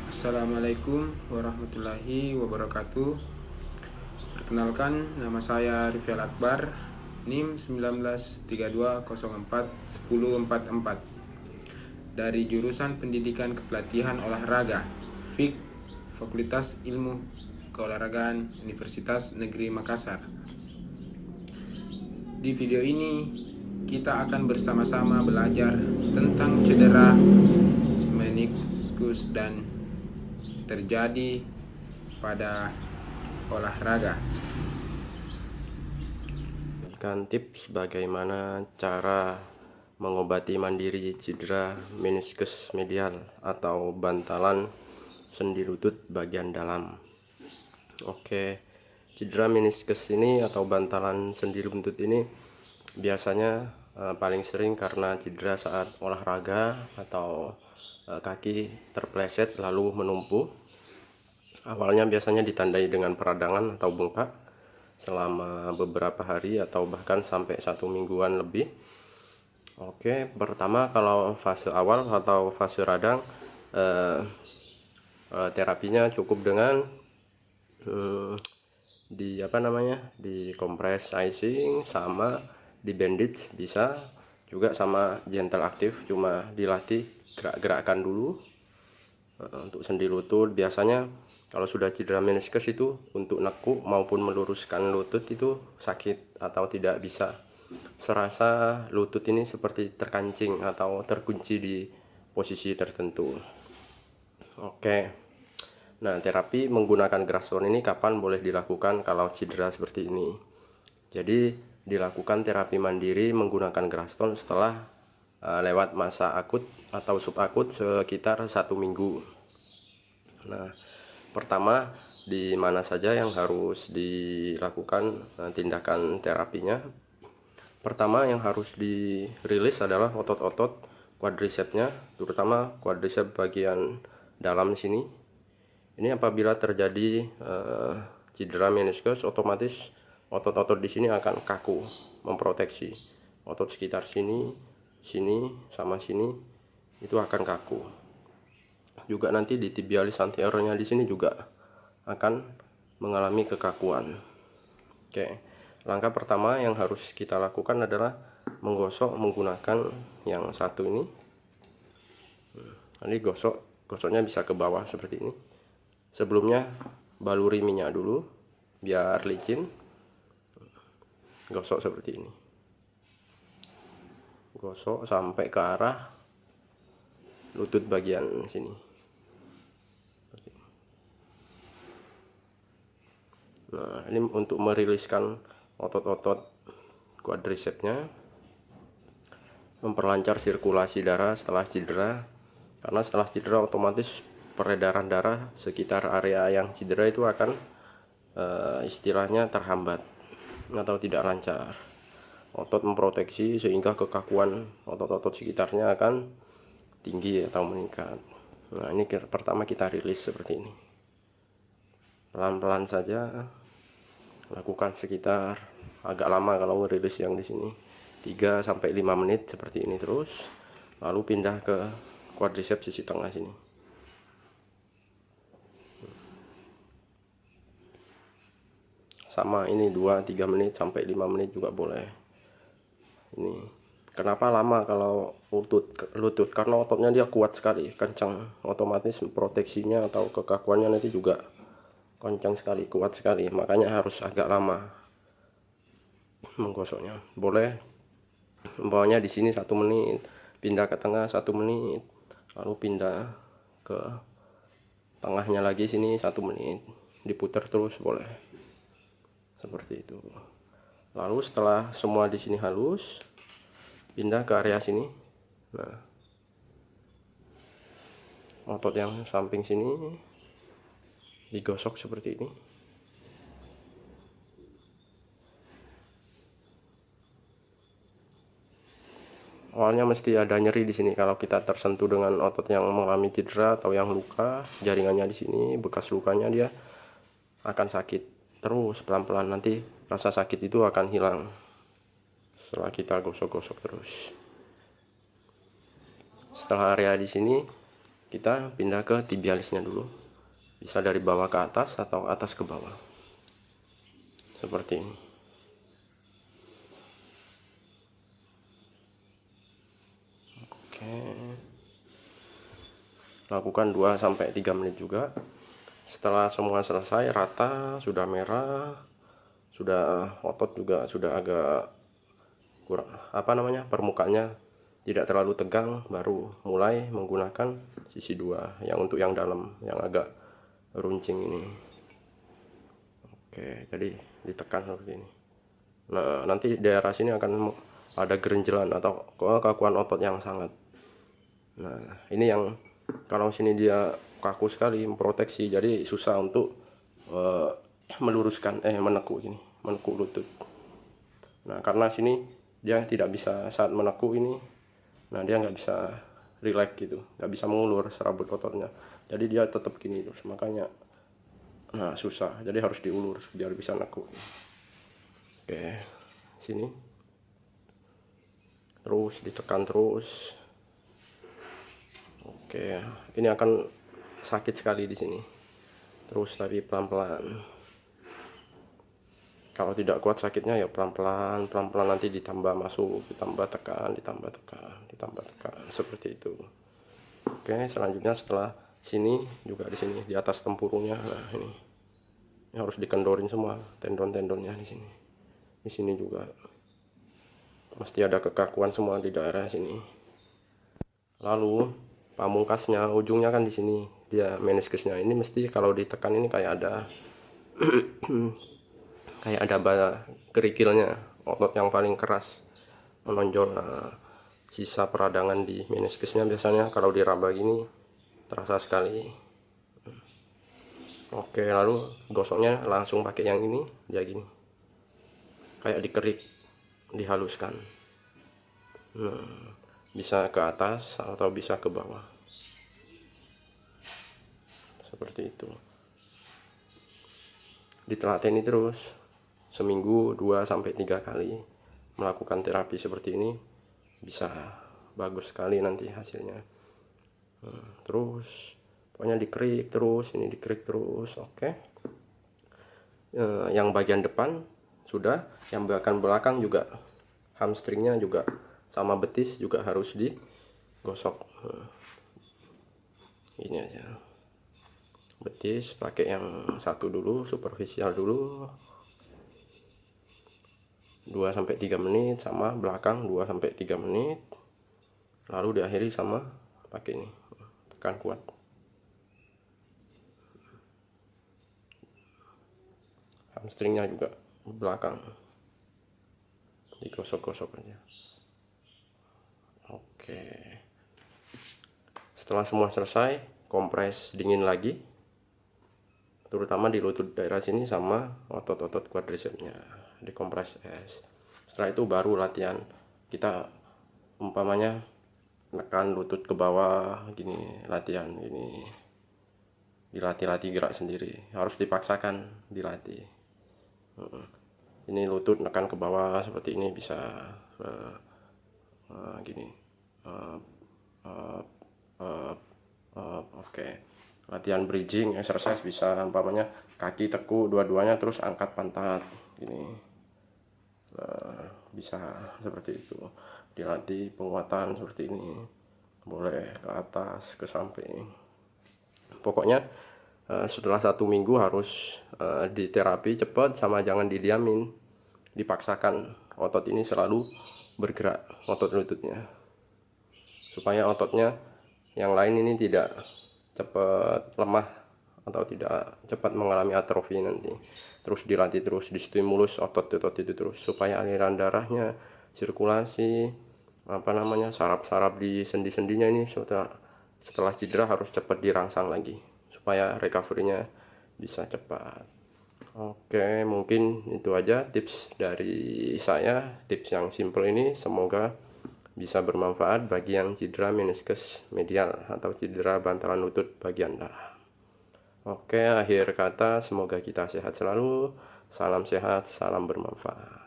Assalamualaikum warahmatullahi wabarakatuh. Perkenalkan, nama saya Rifial Akbar, NIM 1932041044 dari jurusan Pendidikan Kepelatihan Olahraga FIK, Fakultas Ilmu Keolahragaan Universitas Negeri Makassar. Di video ini kita akan bersama-sama belajar tentang cedera meniskus dan terjadi pada olahraga. Berikan tips bagaimana cara mengobati mandiri cedera meniskus medial atau bantalan sendi lutut bagian dalam. Oke, cedera meniskus ini atau bantalan sendi lutut ini biasanya paling sering karena cedera saat olahraga atau kaki terpleset lalu menumpuh. Awalnya biasanya ditandai dengan peradangan atau bengkak selama beberapa hari atau bahkan sampai 1 mingguan lebih. Oke, pertama kalau fase awal atau fase radang, terapinya cukup dengan di kompres icing sama di bandage, bisa juga sama gentle aktif, cuma dilatih gerak-gerakkan dulu. Untuk sendi lutut biasanya kalau sudah cedera meniskus itu untuk nekuk maupun meluruskan lutut itu sakit atau tidak bisa, serasa lutut ini seperti terkancing atau terkunci di posisi tertentu. Oke, nah terapi menggunakan Graston ini kapan boleh dilakukan kalau cedera seperti ini? Jadi dilakukan terapi mandiri menggunakan Graston setelah lewat masa akut atau subakut sekitar 1 minggu. Nah, pertama di mana saja yang harus dilakukan tindakan terapinya. Pertama yang harus dirilis adalah otot-otot quadricepsnya, terutama quadriceps bagian dalam sini. Ini apabila terjadi cedera meniskus, otomatis otot-otot di sini akan kaku, memproteksi. Otot sekitar sini, sama sini itu akan kaku. Juga nanti di tibialis anteriornya di sini juga akan mengalami kekakuan. Oke, langkah pertama yang harus kita lakukan adalah menggosok menggunakan yang satu ini. Nanti gosoknya bisa ke bawah seperti ini. Sebelumnya baluri minyak dulu biar licin. Gosok seperti ini. Gosok sampai ke arah lutut bagian sini. Nah, ini untuk meriliskan otot-otot quadricepsnya, memperlancar sirkulasi darah setelah cedera, karena setelah cedera otomatis peredaran darah sekitar area yang cedera itu akan istilahnya terhambat atau tidak lancar. Otot memproteksi sehingga kekakuan otot-otot sekitarnya akan tinggi atau meningkat. Nah, ini pertama kita rilis seperti ini. Pelan-pelan saja, lakukan sekitar agak lama kalau merilis yang di sini 3-5 menit seperti ini terus, lalu pindah ke quadriceps sisi tengah sini. Sama ini 2-3 menit sampai 5 menit juga boleh. Ini kenapa lama kalau lutut karena ototnya dia kuat sekali, kencang, otomatis proteksinya atau kekakuannya nanti juga kencang sekali, kuat sekali, makanya harus agak lama menggosoknya. Boleh bawahnya di sini 1 menit, pindah ke tengah 1 menit, lalu pindah ke tengahnya lagi sini 1 menit, diputar terus boleh seperti itu. Lalu setelah semua di sini halus, pindah ke area sini. Nah, otot yang samping sini digosok seperti ini. Awalnya mesti ada nyeri di sini kalau kita tersentuh dengan otot yang mengalami cedera atau yang luka, jaringannya di sini, bekas lukanya dia akan sakit. Terus pelan-pelan nanti rasa sakit itu akan hilang setelah kita gosok-gosok terus. Setelah area di sini kita pindah ke tibialisnya dulu. Bisa dari bawah ke atas atau atas ke bawah. Seperti ini. Oke. Lakukan 2-3 menit juga. Setelah semua selesai, rata, sudah merah, sudah otot juga sudah agak kurang permukaannya tidak terlalu tegang, baru mulai menggunakan sisi 2 yang untuk yang dalam yang agak runcing ini. Oke, jadi ditekan seperti ini. Nah, nanti daerah sini akan ada gerenjelan atau kekakuan otot yang sangat. Nah, ini yang kalau sini dia kaku sekali, memproteksi, jadi susah untuk meluruskan menekuk ini, menekuk lutut. Nah, karena sini dia tidak bisa saat menekuk ini, nah dia nggak bisa relax gitu, nggak bisa mengulur serabut ototnya, jadi dia tetap gini terus, makanya nah susah, jadi harus diulur biar bisa nekuk. Oke, sini terus ditekan terus. Oke, ini akan sakit sekali di sini. Terus tapi pelan-pelan. Kalau tidak kuat sakitnya ya pelan-pelan, pelan-pelan nanti ditambah masuk, ditambah tekan, ditambah tekan, ditambah tekan, seperti itu. Oke, selanjutnya setelah sini juga di sini di atas tempurungnya, nah ini harus dikendorin semua tendon-tendonnya di sini. Di sini juga mesti ada kekakuan semua di daerah sini. Lalu pamungkasnya ujungnya kan di sini, dia meniskusnya ini mesti kalau ditekan ini kayak ada kayak ada kerikilnya, otot yang paling keras menonjol. Nah, sisa peradangan di meniskusnya biasanya kalau diraba gini terasa sekali. Oke, lalu gosoknya langsung pakai yang ini, dia gini kayak dikerik, dihaluskan. Bisa ke atas atau bisa ke bawah, seperti itu. Ditelateni terus seminggu 2-3 kali melakukan terapi seperti ini, bisa bagus sekali nanti hasilnya. Terus pokoknya dikerik terus, ini dikerik terus. Oke, yang bagian depan sudah, yang belakang juga, hamstringnya juga sama betis juga harus digosok. Ini aja, betis pakai yang satu dulu, superficial dulu, 2-3 menit, sama belakang 2-3 menit, lalu diakhiri sama pakai ini, tekan kuat. Hamstringnya juga belakang digosok-gosok aja. Oke, setelah semua selesai, kompres dingin lagi, terutama di lutut daerah sini sama otot-otot quadricepsnya, dikompres es. Setelah itu baru latihan, kita umpamanya menekan lutut ke bawah gini, latihan gini, dilatih gerak sendiri, harus dipaksakan dilatih. Ini lutut menekan ke bawah seperti ini, bisa gini. Oke, latihan bridging exercise bisa umpamanya kaki tekuk dua-duanya terus angkat pantat gini, bisa seperti itu. Dilatih penguatan seperti ini, boleh ke atas ke samping. Pokoknya setelah 1 minggu harus diterapi cepat, sama jangan didiamin, dipaksakan. Otot ini selalu bergerak, otot lututnya, supaya ototnya yang lain ini tidak cepat lemah atau tidak cepat mengalami atrofi nanti. Terus dilatih terus, distimulus otot-otot itu terus, supaya aliran darahnya, sirkulasi, saraf-saraf di sendi-sendinya ini setelah cedera harus cepat dirangsang lagi, supaya recovery-nya bisa cepat. Oke, mungkin itu aja tips dari saya, tips yang simple ini, semoga bisa bermanfaat bagi yang cedera meniskus medial atau cedera bantalan lutut bagian dalam. Oke, akhir kata, semoga kita sehat selalu. Salam sehat, salam bermanfaat.